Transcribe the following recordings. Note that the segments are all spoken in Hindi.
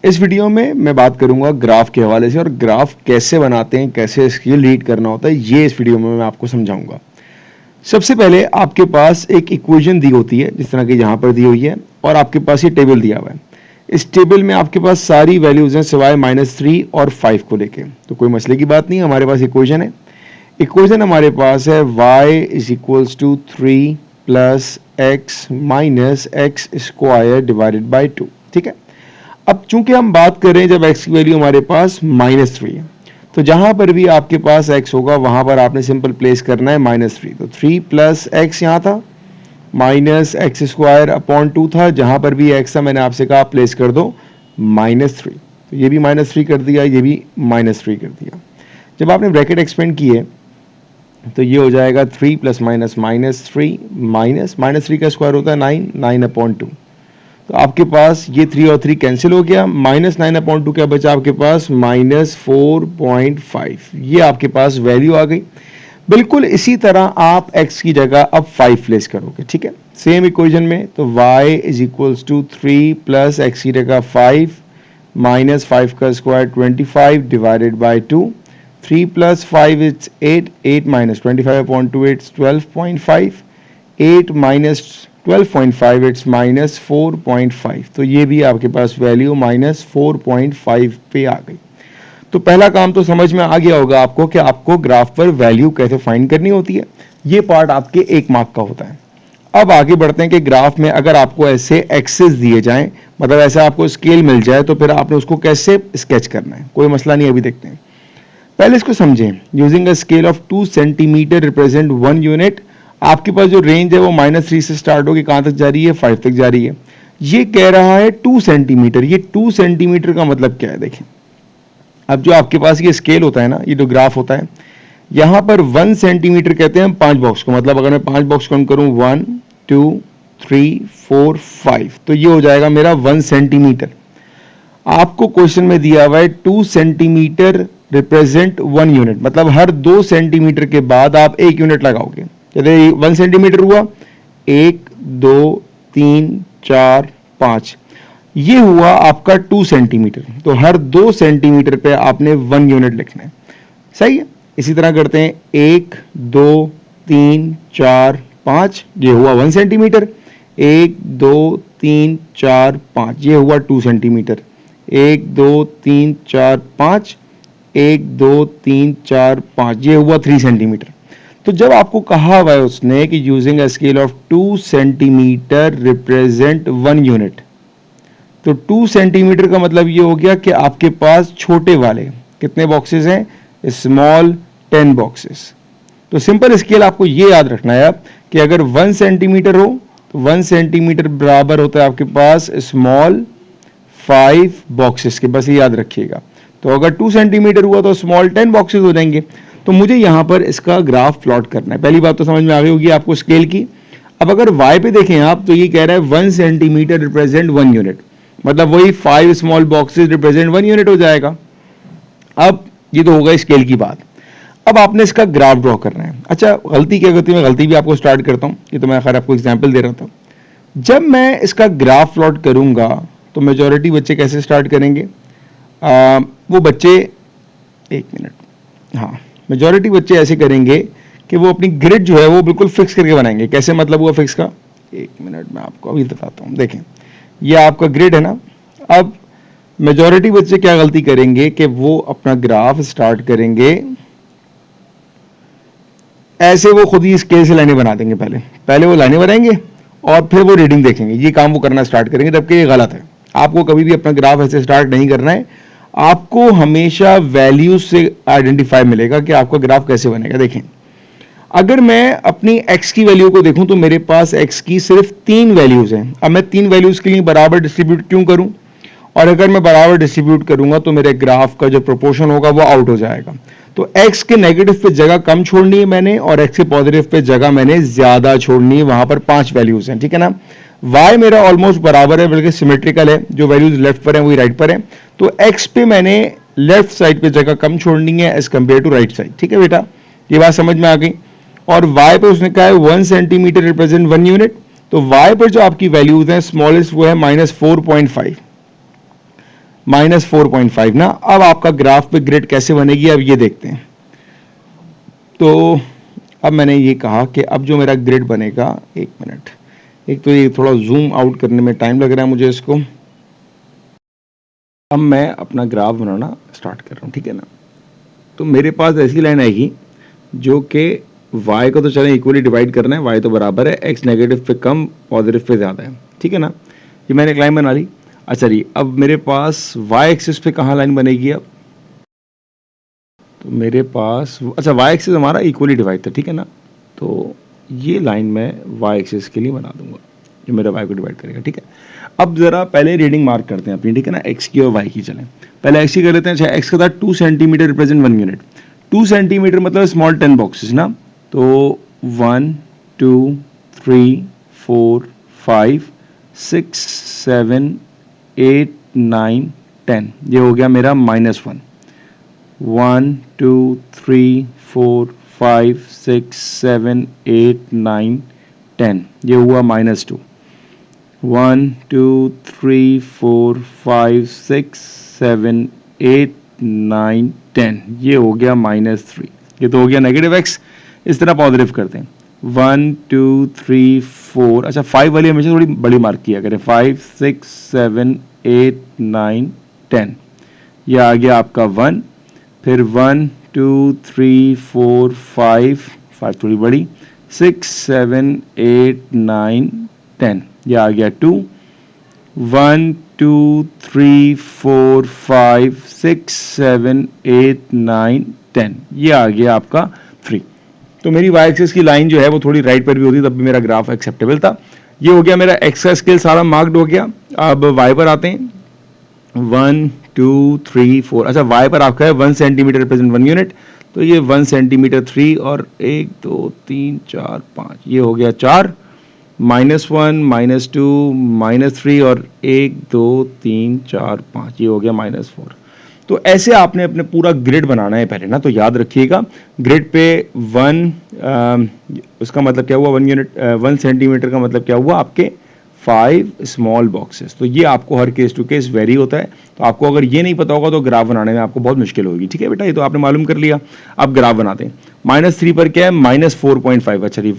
इस वीडियो में मैं बात करूंगा ग्राफ के हवाले से और ग्राफ कैसे बनाते हैं, कैसे इसकी लीड करना होता है, ये इस वीडियो में मैं आपको समझाऊंगा। सबसे पहले आपके पास एक इक्वेशन दी होती है जिस तरह की यहाँ पर दी हुई है और आपके पास ये टेबल दिया हुआ है। इस टेबल में आपके पास सारी वैल्यूज हैं सिवाय -3 और 5 को लेके, तो कोई मसले की बात नहीं है। हमारे पास इक्वेशन है, इक्वेशन हमारे पास है y is equals to 3 plus x minus x square divided by 2। ठीक है, अब चूंकि हम बात कर रहे हैं जब x की वैल्यू हमारे पास -3 है, तो जहां पर भी आपके पास x होगा वहां पर आपने सिंपल प्लेस करना है -3। तो 3 प्लस एक्स यहाँ था, माइनस एक्स स्क्वायर अपॉन 2 था, जहां पर भी x था मैंने आपसे कहा प्लेस कर दो -3। तो ये भी -3 कर दिया, ये भी -3 कर दिया। जब आपने ब्रैकेट एक्सपेंड किए तो ये हो जाएगा 3 प्लस माइनस -3 -3 का स्क्वायर होता है 9 अपॉन 2। तो आपके पास ये 3 और 3 कैंसिल हो गया, -9 अपॉन 2 क्या बचा आपके पास -4.5। ये आपके पास वैल्यू आ गई। बिल्कुल इसी तरह आप x की जगह अब 5 प्लेस करोगे। ठीक है, सेम इक्वेशन में, तो y is equals to 3 plus x की जगह 5 माइनस 5 का square 25 divided by 2। 3 plus 5 it's 8, 8 minus 25 upon 2 it's 12.5, 8 minus 12.5 it's -4.5। तो ये भी आपके पास वैल्यू -4.5 पे आ गई। तो पहला काम तो समझ में आ गया होगा आपको कि आपको ग्राफ पर वैल्यू कैसे फाइंड करनी होती है। ये पार्ट आपके 1 मार्क का होता है। अब आगे बढ़ते हैं कि ग्राफ में अगर आपको ऐसे एक्सेस दिए जाएं, मतलब ऐसे आपको स्केल मिल जाए, तो फिर आपने उसको कैसे स्केच करना है, कोई मसला नहीं, अभी देखते हैं। पहले इसको समझें। Using a scale of 2 centimetre represent 1 unit. आपके पास जो रेंज है वो -3 से स्टार्ट होगी, कहां तक जा रही है, 5 तक जा रही है। ये कह रहा है 2 सेंटीमीटर। ये 2 सेंटीमीटर का मतलब क्या है देखें। अब जो आपके पास ये स्केल होता है ना, ये जो ग्राफ होता है, यहां पर 1 सेंटीमीटर कहते हैं 5 बॉक्स को। मतलब अगर मैं 5 बॉक्स काउंट करूं 1 2 3 4 5, तो ये हो जाएगा मेरा 1 सेंटीमीटर। आपको क्वेश्चन में दिया हुआ है 2 सेंटीमीटर रिप्रेजेंट 1 यूनिट, मतलब हर 2 सेंटीमीटर के बाद आप 1 यूनिट लगाओगे। चलिए 1 सेंटीमीटर हुआ, 1 2 3 4 5, ये हुआ आपका 2 सेंटीमीटर। तो हर 2 सेंटीमीटर पे आपने 1 यूनिट लिखना है। सही है, इसी तरह करते हैं 1 2 3 4 5, ये हुआ 1 सेंटीमीटर। 1 2 3 4 5, ये हुआ 2 सेंटीमीटर। 1 2 3 4 5, 1 2 3 4 5, ये हुआ 3 सेंटीमीटर। तो जब आपको कहा हुआ है उसने कि using a scale of 2 centimetre represent 1 unit, तो 2 सेंटीमीटर का मतलब ये हो गया कि आपके पास छोटे वाले कितने बॉक्सेस हैं, स्मॉल 10 बॉक्सेस। तो सिंपल स्केल आपको ये याद रखना है कि अगर 1 सेंटीमीटर हो तो 1 सेंटीमीटर बराबर होता है आपके पास स्मॉल 5 बॉक्सेस के, बस ये याद रखिएगा। तो अगर 2 सेंटीमीटर हुआ तो स्मॉल 10 बॉक्सेस हो जाएंगे। तो मुझे यहां पर इसका ग्राफ प्लॉट करना है। पहली बात तो समझ में आ गई होगी आपको स्केल की। अब अगर y पे देखें आप, तो ये कह रहा है 1 सेंटीमीटर रिप्रेजेंट 1 यूनिट, मतलब वही 5 स्मॉल बॉक्सेस रिप्रेजेंट 1 यूनिट हो जाएगा। अब ये तो होगा स्केल की बात। अब आपने इसका ग्राफ ड्रॉ करना है। अच्छा, गलती क्या करती है, मैं गलती भी आपको स्टार्ट करता हूँ, ये तो मैं खैर आपको एग्जांपल दे रहा था। जब मैं इसका ग्राफ प्लॉट करूंगा तो मेजॉरिटी बच्चे कैसे स्टार्ट करेंगे, वो बच्चे, एक मिनट, हाँ, मेजॉरिटी बच्चे ऐसे करेंगे कि वो अपनी ग्रिड जो है वो बिल्कुल फिक्स करके बनाएंगे। कैसे मतलब हुआ फिक्स का, एक मिनट मैं आपको अभी बताता हूँ। देखें, ये आपका ग्रिड है ना। अब मेजॉरिटी बच्चे क्या गलती करेंगे कि वो अपना ग्राफ स्टार्ट करेंगे ऐसे, वो खुद ही स्केल से लाइनें बना देंगे। पहले वो लाइनें बनाएंगे और फिर वो रीडिंग देखेंगे। ये काम वो करना स्टार्ट करेंगे, जबकि ये गलत है। आपको कभी भी अपना ग्राफ ऐसे स्टार्ट नहीं करना है। आपको हमेशा वैल्यूज से आइडेंटिफाई मिलेगा कि आपका ग्राफ कैसे बनेगा। देखें, अगर मैं अपनी x की वैल्यू को देखूं तो मेरे पास x की सिर्फ 3 वैल्यूज हैं। अब मैं 3 वैल्यूज के लिए बराबर डिस्ट्रीब्यूट क्यों करूं, और अगर मैं बराबर डिस्ट्रीब्यूट करूंगा तो मेरे ग्राफ का जो प्रोपोर्शन होगा वो आउट हो जाएगा। तो x के नेगेटिव पे जगह कम छोड़नी है मैंने, और x के पॉजिटिव पे जगह मैंने ज्यादा छोड़नी है। वहां पर 5 वैल्यूज हैं, ठीक है ना। y मेरा ऑलमोस्ट बराबर है, बल्कि सिमेट्रिकल है, जो वैल्यूज लेफ्ट पर हैं वही राइट पर है। तो x पे मैंने लेफ्ट साइड पे जगह कम छोड़नी है as compared to right side. ठीक है बेटा, ये बात समझ में आ गई। और y पे उसने कहा है 1 सेंटीमीटर रिप्रेजेंट 1 यूनिट। तो y पर जो आपकी वैल्यूज हैं स्मॉलेस्ट वो है -4.5। -4.5 ना। अब आपका ग्राफ पे ग्रिड कैसे बनेगी अब ये देखते हैं। तो अब मैंने ये कहा कि अब जो मेरा ग्रिड बनेगा, एक मिनट, एक तो ये थोड़ा जूम आउट करने में टाइम लग रहा है मुझे इसको। अब मैं अपना ग्राफ बनाना स्टार्ट कर रहा हूँ, ठीक है ना। तो मेरे पास ऐसी लाइन आएगी जो कि y को तो चलें इक्वली डिवाइड करना है, y तो बराबर है, x नेगेटिव पे कम पॉजिटिव पे ज़्यादा है, ठीक है ना। ये मैंने एक लाइन बना ली। अच्छा जी, अब मेरे पास y एक्सिस पे कहाँ लाइन बनेगी अब, तो मेरे पास अच्छा y एक्सिस हमारा इक्वली डिवाइड था, ठीक है ना। तो ये लाइन मैं y एक्सिस के लिए बना दूंगा जो मेरा y को डिवाइड करेगा, ठीक है। अब जरा पहले रीडिंग मार्क करते हैं अपनी, ठीक है ना, x की और y की। चलें पहले x की कर लेते हैं। अच्छा, x का था 2 सेंटीमीटर रिप्रेजेंट 1 यूनिट। 2 सेंटीमीटर मतलब स्मॉल 10 बॉक्सेस ना। तो 1 2 3 4 5 6 7 8 9 10, ये हो गया मेरा -1। 1 2 3 4 5 6 7 8 9 10, ये हुआ -2। 1 2 3 4 5 6 7 8 9 10, ये हो गया -3। ये तो हो गया नेगेटिव x। इस तरह पॉजिटिव करते हैं। 1 2 3 4, अच्छा 5 वाली हमेशा थोड़ी बड़ी मार्क किया करें। 5 6 7 8 9 10, ये आ गया आपका 1। फिर 1 2 3 4 5, 5 थोड़ी बड़ी, 6 7 8 9 10, ये आ गया 2। 1 2 3 4 5 6 7 8 9 10, ये आ गया आपका 3। तो मेरी y एक्सिस की लाइन जो है वो थोड़ी राइट पर भी होती तब भी मेरा ग्राफ एक्सेप्टेबल था। ये हो गया मेरा x का स्केल सारा मार्क्ड हो गया। अब y पर आते हैं। 1 2 3 4, अच्छा y पर आपका है 1 सेंटीमीटर रिप्रेजेंट 1 यूनिट। तो ये 1 सेंटीमीटर 3 और 1 2 3 4 5, ये हो गया 4। -1 -2 -3 और 1 2 3 4 5, ये हो गया -4। तो ऐसे आपने अपने पूरा ग्रिड बनाना है पहले ना। तो याद रखिएगा ग्रिड पे 1 उसका मतलब क्या हुआ, 1 यूनिट 1 सेंटीमीटर का मतलब क्या हुआ आपके 5 स्मॉल बॉक्सेस। तो ये आपको हर केस टू केस वेरी होता है। तो आपको अगर ये नहीं पता होगा तो ग्राफ बनाने में आपको बहुत मुश्किल होगी, ठीक है बेटा। ये तो आपने मालूम कर लिया। अब ग्राफ बनाते हैं। -3 पर क्या है, -4.5। अच्छा जी,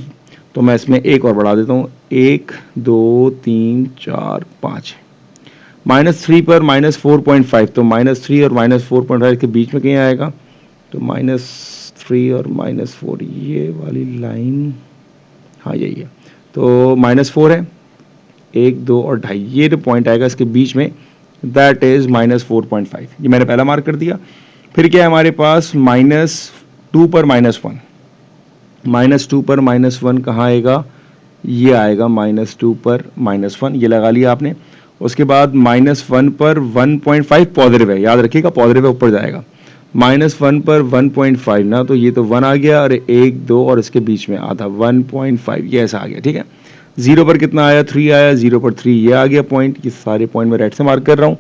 तो मैं इसमें एक और बढ़ा देता हूँ, 1 2 3 4 5। -3 पर -4.5, तो -3 और -4.5 के बीच में कहीं आएगा। तो -3 और -4, ये वाली लाइन, हाँ यही है। तो -4 है, 1 2 और 2.5, ये जो पॉइंट आएगा इसके बीच में, दैट इज -4.5। ये मैंने पहला मार्क कर दिया। फिर क्या है हमारे पास, -2 पर -1। -2 पर -1 कहाँ आएगा, ये आएगा -2 पर -1, ये लगा लिया आपने। उसके बाद -1 पर 1.5 पॉजिटिव है, याद रखिएगा पॉजिटिव है ऊपर जाएगा। -1 पर 1.5 ना, तो ये तो 1 आ गया और 1 2 और इसके बीच में आधा 1.5, ये ऐसा आ गया, ठीक है। 0 पर कितना आया, 3 आया। 0 पर 3, ये आ गया पॉइंट। ये सारे पॉइंट मैं रेड से मार्क कर रहा हूँ।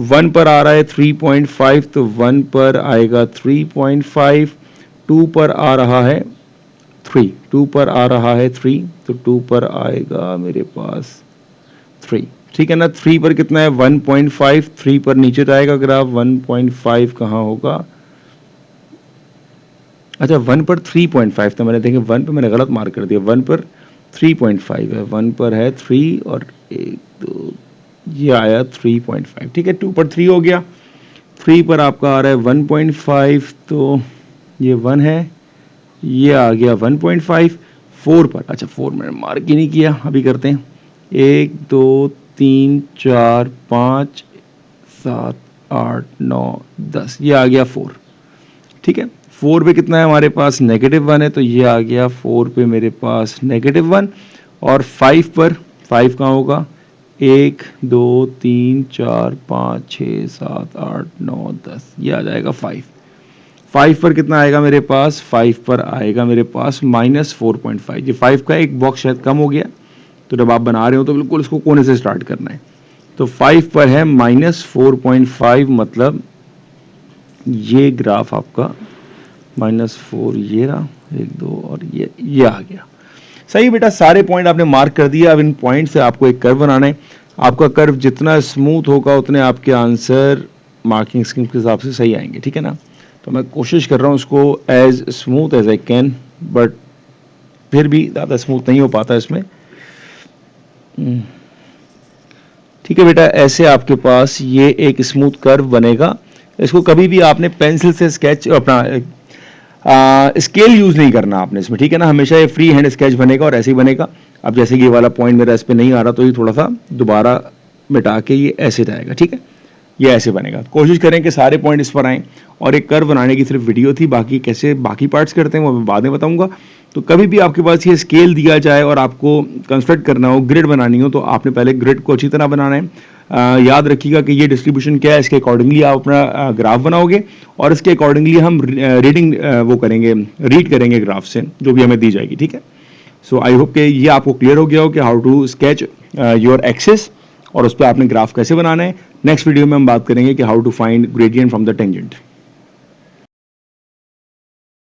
1 पर आ रहा है 3.5, तो 1 पर आएगा 3.5। 2 पर आ रहा है 3, 2 पर आ रहा है 3, तो 2 पर आएगा मेरे पास 3, ठीक है ना। 3 पर कितना है, 1.5। 3 पर नीचे जाएगा ग्राफ, 1.5 कहाँ होगा, अच्छा 1 पर 3.5 था, मैंने देखिए 1 पर मैंने गलत मार्क कर दिया। 1 पर 3.5 है, 1 पर है 3 और 1 2, ये आया 3.5, ठीक है। 2 पर 3 हो गया। 3 पर आपका आ रहा है 1.5, तो ये 1 है, ये आ गया 1.5। 4 पर, अच्छा 4 मैंने मार्क ही नहीं किया, अभी करते हैं। 1 2 3 4 5 7 8 9 10, ये आ गया 4, ठीक है। 4 पे कितना है हमारे पास, -1 है, तो ये आ गया 4 पे मेरे पास -1। और 5 पर, 5 कहाँ होगा, 1 2 3 4 5 6 7 8 9 10, ये आ जाएगा 5। 5 पर कितना आएगा मेरे पास, 5 पर आएगा मेरे पास -4.5। ये 5 का एक बॉक्स शायद कम हो गया, तो जब आप बना रहे हो तो बिल्कुल इसको कोने से स्टार्ट करना है। तो 5 पर है -4.5, मतलब ये ग्राफ आपका -4, ये रहा 1 2 और ये आ गया। सही बेटा, सारे पॉइंट आपने मार्क कर दिया। अब इन पॉइंट से आपको एक कर्व बनाना है। आपका कर्व जितना स्मूथ होगा उतने आपके आंसर मार्किंग स्कीम के हिसाब से सही आएंगे, ठीक है ना। तो मैं कोशिश कर रहा हूँ उसको as smooth as I can, but फिर भी ज़्यादा स्मूथ नहीं हो पाता इसमें। ठीक है बेटा, ऐसे आपके पास ये एक स्मूथ कर्व बनेगा। इसको कभी भी आपने पेंसिल से स्केच अपना स्केल यूज़ नहीं करना आपने इसमें, ठीक है ना। हमेशा ये फ्री हैंड स्केच बनेगा और ऐसे ही बनेगा। अब जैसे कि ये वाला पॉइंट मेरा इस पर नहीं आ रहा तो ये थोड़ा सा दोबारा मिटा के ये ऐसे रहेगा, ठीक है। ये ऐसे बनेगा। कोशिश करें कि सारे पॉइंट इस पर आएँ। और एक कर्व बनाने की सिर्फ वीडियो थी, बाकी कैसे बाकी पार्ट्स करते हैं वो मैं बाद में बताऊंगा। तो कभी भी आपके पास ये स्केल दिया जाए और आपको कंस्ट्रक्ट करना हो, ग्रिड बनानी हो, तो आपने पहले ग्रिड को अच्छी तरह बनाना है। याद रखिएगा कि ये डिस्ट्रीब्यूशन क्या है, इसके अकॉर्डिंगली आप अपना ग्राफ बनाओगे और इसके अकॉर्डिंगली हम रीडिंग वो करेंगे, रीड करेंगे ग्राफ से जो भी हमें दी जाएगी, ठीक है। सो आई होप कि ये आपको क्लियर हो गया हो कि how to sketch your axis और उस पर आपने ग्राफ कैसे बनाना है। नेक्स्ट वीडियो में हम बात करेंगे कि how to find gradient from the tangent.